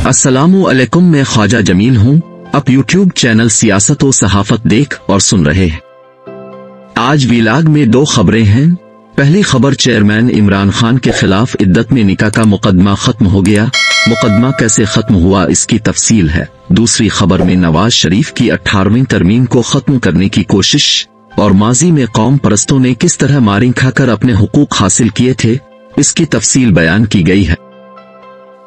अस्सलामु अलैकुम, मैं ख्वाजा जमील हूँ। आप यूट्यूब चैनल सियासत और सहाफत देख और सुन रहे हैं। आज वीलाग में दो खबरें हैं। पहली खबर, चेयरमैन इमरान खान के खिलाफ इद्दत में निकाह का मुकदमा खत्म हो गया। मुकदमा कैसे खत्म हुआ इसकी तफसील है। दूसरी खबर में नवाज शरीफ की 18वीं तरमीम को खत्म करने की कोशिश और माजी में कौम परस्तों ने किस तरह मारें खाकर अपने हुकूक हासिल किए थे, इसकी तफसील बयान की गई है।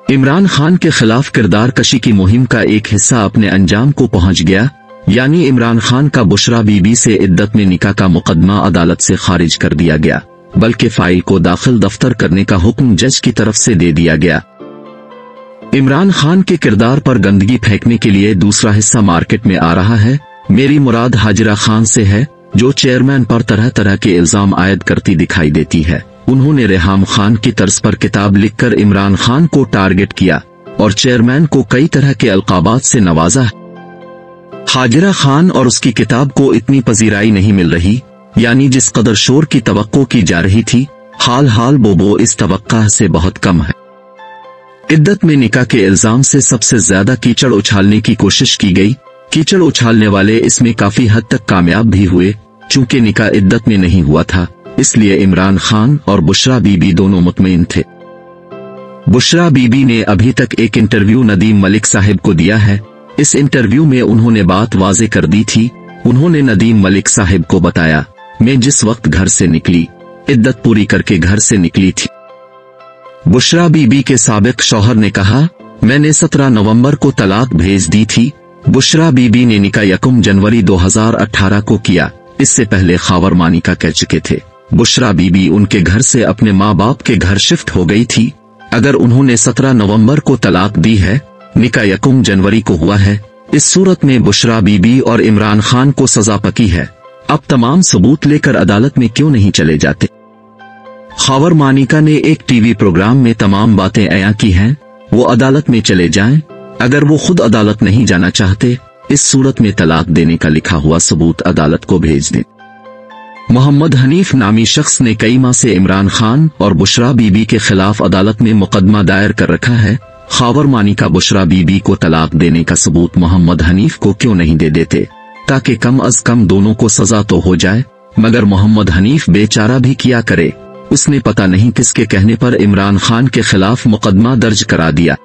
इमरान खान के खिलाफ किरदार कशी की मुहिम का एक हिस्सा अपने अंजाम को पहुंच गया, यानी इमरान खान का बुशरा बीबी से इद्दत में निकाह का मुकदमा अदालत से खारिज कर दिया गया, बल्कि फाइल को दाखिल दफ्तर करने का हुक्म जज की तरफ से दे दिया गया। इमरान खान के किरदार पर गंदगी फेंकने के लिए दूसरा हिस्सा मार्केट में आ रहा है। मेरी मुराद हाजिरा खान से है, जो चेयरमैन पर तरह तरह के इल्जाम आयद करती दिखाई देती है। उन्होंने रेहाम खान की तर्ज पर किताब लिखकर इमरान खान को टारगेट किया और चेयरमैन को कई तरह के अलकाबात से नवाजा। हाजिरा खान और उसकी किताब को इतनी पजीराई नहीं मिल रही, यानी जिस कदर शोर की तवक्को की जा रही थी, हाल वो इस तवक्का से बहुत कम है। इद्दत में निकाह के इल्जाम से सबसे ज्यादा कीचड़ उछालने की कोशिश की गई। कीचड़ उछालने वाले इसमें काफी हद तक कामयाब भी हुए। चूंकि निकाह इद्दत में नहीं हुआ था, इसलिए इमरान खान और बुशरा बीबी दोनों मुतमईन थे। बुशरा बीबी ने अभी तक एक इंटरव्यू नदीम मलिक साहिब को दिया है। इस इंटरव्यू में उन्होंने बात वाजे कर दी थी। उन्होंने नदीम मलिक साहिब को बताया, मैं जिस वक्त घर से निकली, इद्दत पूरी करके घर से निकली थी। बुशरा बीबी के साबिक शौहर ने कहा, मैंने 17 नवंबर को तलाक भेज दी थी। बुशरा बीबी ने निकाह 1 जनवरी 2018 को किया। इससे पहले खावर मानिका कह चुके थे। बुशरा बीबी उनके घर से अपने माँ बाप के घर शिफ्ट हो गई थी। अगर उन्होंने 17 नवंबर को तलाक दी है, निकाह 1 जनवरी को हुआ है, इस सूरत में बुशरा बीबी और इमरान खान को सजा पकी है। अब तमाम सबूत लेकर अदालत में क्यों नहीं चले जाते? खावर मानिका ने एक टीवी प्रोग्राम में तमाम बातें अयां की हैं। वो अदालत में चले जाएं। अगर वो खुद अदालत नहीं जाना चाहते, इस सूरत में तलाक देने का लिखा हुआ सबूत अदालत को भेज दें। मोहम्मद हनीफ नामी शख्स ने कई माह से इमरान खान और बुशरा बीबी के खिलाफ अदालत में मुकदमा दायर कर रखा है। खावर मानिका बुशरा बीबी को तलाक देने का सबूत मोहम्मद हनीफ को क्यों नहीं दे देते, ताकि कम अज कम दोनों को सजा तो हो जाए। मगर मोहम्मद हनीफ बेचारा भी किया करे। उसने पता नहीं किसके कहने पर इमरान खान के खिलाफ मुकदमा दर्ज करा दिया।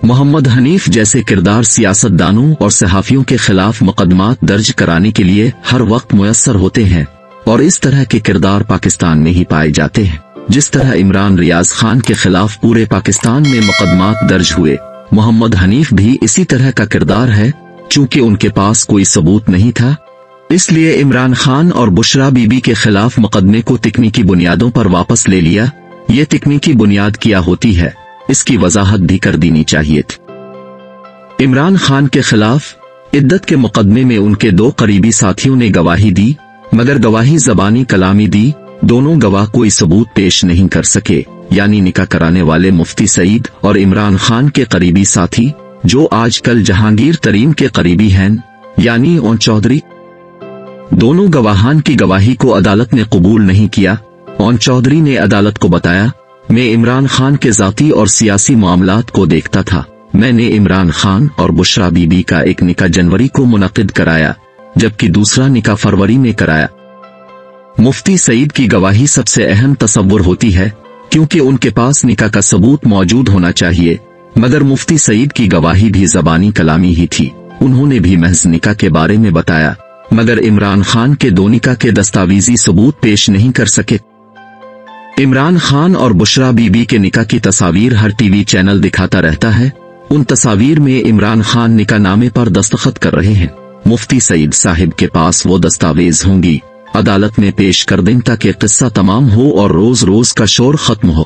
मोहम्मद हनीफ जैसे किरदार सियासतदानों और सहाफियों के खिलाफ मुकदमात दर्ज कराने के लिए हर वक्त मुयस्सर होते हैं, और इस तरह के किरदार पाकिस्तान में ही पाए जाते हैं। जिस तरह इमरान रियाज खान के खिलाफ पूरे पाकिस्तान में मुकदमात दर्ज हुए, मोहम्मद हनीफ भी इसी तरह का किरदार है। चूंकि उनके पास कोई सबूत नहीं था, इसलिए इमरान खान और बुशरा बीबी के खिलाफ मुकदमे को तकनीकी बुनियादों पर वापस ले लिया। ये तकनीकी बुनियाद क्या होती है, इसकी वजाहत भी कर देनी चाहिए थी। इमरान खान के खिलाफ इद्दत के मुकदमे में उनके 2 करीबी साथियों ने गवाही दी, मगर गवाही जबानी कलामी दी। दोनों गवाह कोई सबूत पेश नहीं कर सके, यानी निकाह कराने वाले मुफ्ती सईद और इमरान खान के करीबी साथी, जो आजकल जहांगीर तरीन के करीबी हैं, यानी ओन चौधरी। दोनों गवाहान की गवाही को अदालत ने कबूल नहीं किया। ओन चौधरी ने अदालत को बताया, मैं इमरान खान के जाती और सियासी मामलात को देखता था। मैंने इमरान खान और बुशरा बीबी का एक निकाह जनवरी को मुनक़िद कराया, जबकि दूसरा निकाह फरवरी में कराया। मुफ्ती सईद की गवाही सबसे अहम तसव्वुर होती है, क्योंकि उनके पास निकाह का सबूत मौजूद होना चाहिए। मगर मुफ्ती सईद की गवाही भी जबानी कलामी ही थी। उन्होंने भी महज निकाह के बारे में बताया, मगर इमरान खान के 2 निकाह के दस्तावेजी सबूत पेश नहीं कर सके। इमरान खान और बुशरा बीबी के निकाह की तस्वीर हर टीवी चैनल दिखाता रहता है। उन तस्वीर में इमरान खान निकाह नामे पर दस्तखत कर रहे हैं। मुफ्ती सईद साहिब के पास वो दस्तावेज होंगी। अदालत में पेश कर दें ताकि किस्सा तमाम हो और रोज रोज का शोर खत्म हो।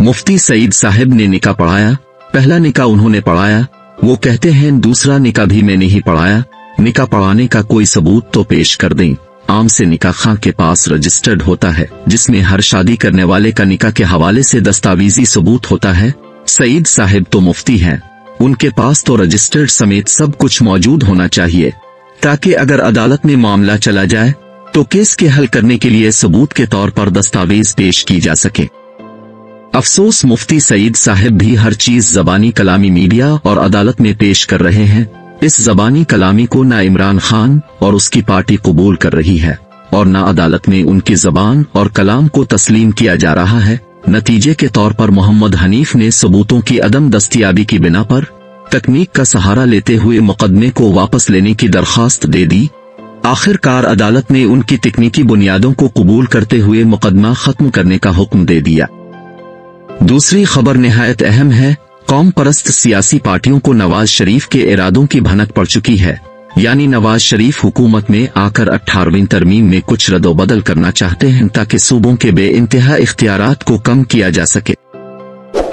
मुफ्ती सईद साहिब ने निकाह पढ़ाया। पहला निकाह उन्होंने पढ़ाया। वो कहते हैं दूसरा निकाह भी मैंने ही पढ़ाया। निकाह पढ़ाने का कोई सबूत तो पेश कर दें। आम से निकाह खां के पास रजिस्टर्ड होता है, जिसमें हर शादी करने वाले का निकाह के हवाले से दस्तावेजी सबूत होता है। सईद साहिब तो मुफ्ती हैं, उनके पास तो रजिस्टर्ड समेत सब कुछ मौजूद होना चाहिए, ताकि अगर अदालत में मामला चला जाए तो केस के हल करने के लिए सबूत के तौर पर दस्तावेज पेश की जा सके। अफसोस मुफ्ती सईद साहिब भी हर चीज ज़बानी कलामी मीडिया और अदालत में पेश कर रहे हैं। इस ज़बानी कलामी को न इमरान खान और उसकी पार्टी कबूल कर रही है और न अदालत में उनकी ज़बान और कलाम को तस्लीम किया जा रहा है। नतीजे के तौर पर मोहम्मद हनीफ ने सबूतों की अदम दस्तयाबी की बिना पर तकनीक का सहारा लेते हुए मुकदमे को वापस लेने की दरखास्त दे दी। आखिरकार अदालत ने उनकी तकनीकी बुनियादों को कबूल करते हुए मुकदमा खत्म करने का हुक्म दे दिया। दूसरी खबर निहायत अहम है। कौम परस्त सियासी पार्टियों को नवाज शरीफ के इरादों की भनक पड़ चुकी है, यानी नवाज शरीफ हुकूमत में आकर 18वीं तरमीम में कुछ रद्दोबदल करना चाहते हैं ताकि सूबों के बेइंतहा इख्तियारात को कम किया जा सके।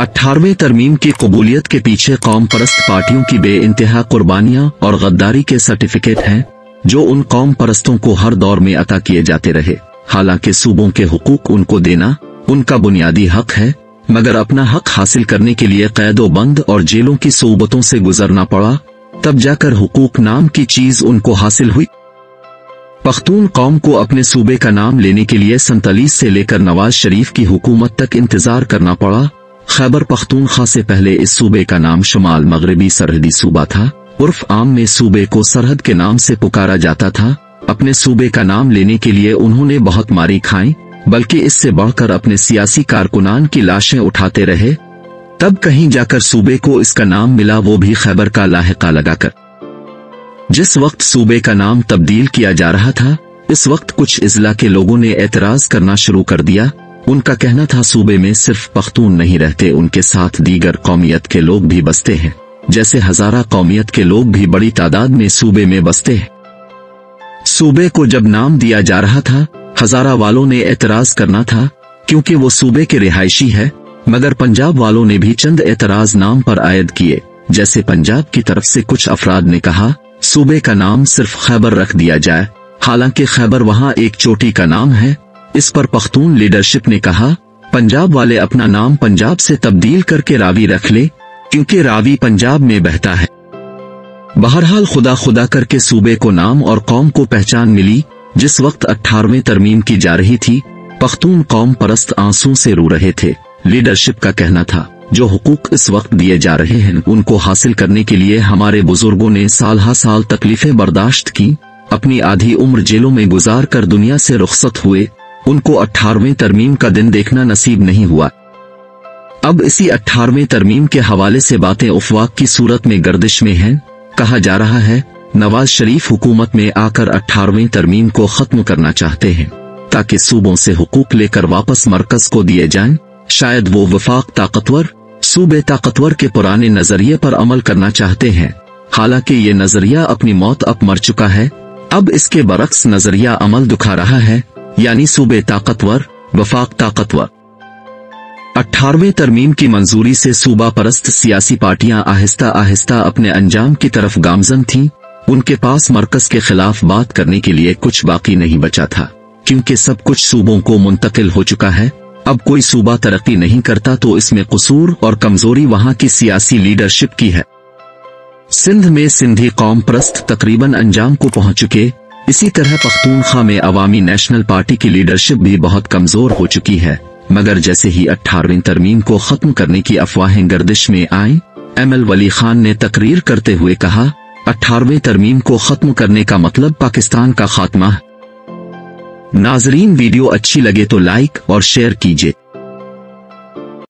18वीं तरमीम की कबूलियत के पीछे कौम परस्त पार्टियों की बेइंतहा कुर्बानियां और गद्दारी के सर्टिफिकेट हैं, जो उन कौम परस्तों को हर दौर में अता किए जाते रहे। हालांकि सूबों के हुकूक उनको देना उनका बुनियादी हक है, मगर अपना हक हासिल करने के लिए कैदो बंद और जेलों की सोबतों से गुजरना पड़ा, तब जाकर हुकूक नाम की चीज उनको हासिल हुई। पख्तून कौम को अपने सूबे का नाम लेने के लिए 47 से लेकर नवाज शरीफ की हुकूमत तक इंतजार करना पड़ा। खैबर पख्तूनख्वा से पहले इस सूबे का नाम शुमाल मगरबी सरहदी सूबा था। उर्फ आम में सूबे को सरहद के नाम से पुकारा जाता था। अपने सूबे का नाम लेने के लिए उन्होंने बहुत मारी खाई, बल्कि इससे बढ़कर अपने सियासी कारकुनान की लाशें उठाते रहे। तब कहीं जाकर सूबे को इसका नाम मिला, वो भी खैबर का लाहिका लगाकर। जिस वक्त सूबे का नाम तब्दील किया जा रहा था, इस वक्त कुछ इजला के लोगों ने एतराज करना शुरू कर दिया। उनका कहना था सूबे में सिर्फ पख्तून नहीं रहते, उनके साथ दीगर कौमियत के लोग भी बसते हैं। जैसे हजारा कौमियत के लोग भी बड़ी तादाद में सूबे में बसते हैं। सूबे को जब नाम दिया जा रहा था, हजारा वालों ने एतराज करना था क्योंकि वो सूबे के रिहायशी है, मगर पंजाब वालों ने भी चंद एतराज नाम पर आयद किए। जैसे पंजाब की तरफ से कुछ अफराद ने कहा सूबे का नाम सिर्फ खैबर रख दिया जाए, हालांकि खैबर वहां एक चोटी का नाम है। इस पर पख्तून लीडरशिप ने कहा पंजाब वाले अपना नाम पंजाब से तब्दील करके रावी रख ले, क्योंकि रावी पंजाब में बहता है। बहरहाल खुदा खुदा करके सूबे को नाम और कौम को पहचान मिली। जिस वक्त 18वीं तरमीम की जा रही थी, पख्तून कौम परस्त आंसू से रो रहे थे। लीडरशिप का कहना था जो हुकूक इस वक्त दिए जा रहे हैं उनको हासिल करने के लिए हमारे बुजुर्गों ने साल हा साल तकलीफें बर्दाश्त की, अपनी आधी उम्र जेलों में गुजार कर दुनिया से रुखसत हुए। उनको 18वीं तरमीम का दिन देखना नसीब नहीं हुआ। अब इसी 18वीं तरमीम के हवाले से बातें अफवाह की सूरत में गर्दिश में हैं। कहा जा रहा है नवाज शरीफ हुकूमत में आकर 18वीं तरमीम को खत्म करना चाहते हैं ताकि सूबों से हुकूक लेकर वापस मरकज को दिए जाएं। शायद वो वफाक ताकतवर, सूबे ताकतवर के पुराने नजरिए पर अमल करना चाहते हैं। हालांकि ये नजरिया अपनी मौत अब मर चुका है। अब इसके बरक्स नजरिया अमल दिखा रहा है, यानी सूबे ताकतवर, वफाक ताकतवर। 18वीं तरमीम की मंजूरी से सूबा परस्त सियासी पार्टियां आहिस्ता आहिस्ता अपने अंजाम की तरफ गामजन थीं। उनके पास मरकज के खिलाफ बात करने के लिए कुछ बाकी नहीं बचा था, क्योंकि सब कुछ सूबों को मुंतकिल हो चुका है। अब कोई सूबा तरक्की नहीं करता तो इसमें कसूर और कमजोरी वहां की सियासी लीडरशिप की है। सिंध में सिंधी कौम परस्त तकरीबन अंजाम को पहुंच चुके। इसी तरह पख्तूनख्वा में अवामी नेशनल पार्टी की लीडरशिप भी बहुत कमजोर हो चुकी है। मगर जैसे ही 18वीं तरमीम को खत्म करने की अफवाहें गर्दिश में आईं, एमएल वली खान ने तकरीर करते हुए कहा 18वीं तरमीम को खत्म करने का मतलब पाकिस्तान का खात्मा है। नाजरीन, वीडियो अच्छी लगे तो लाइक और शेयर कीजिए।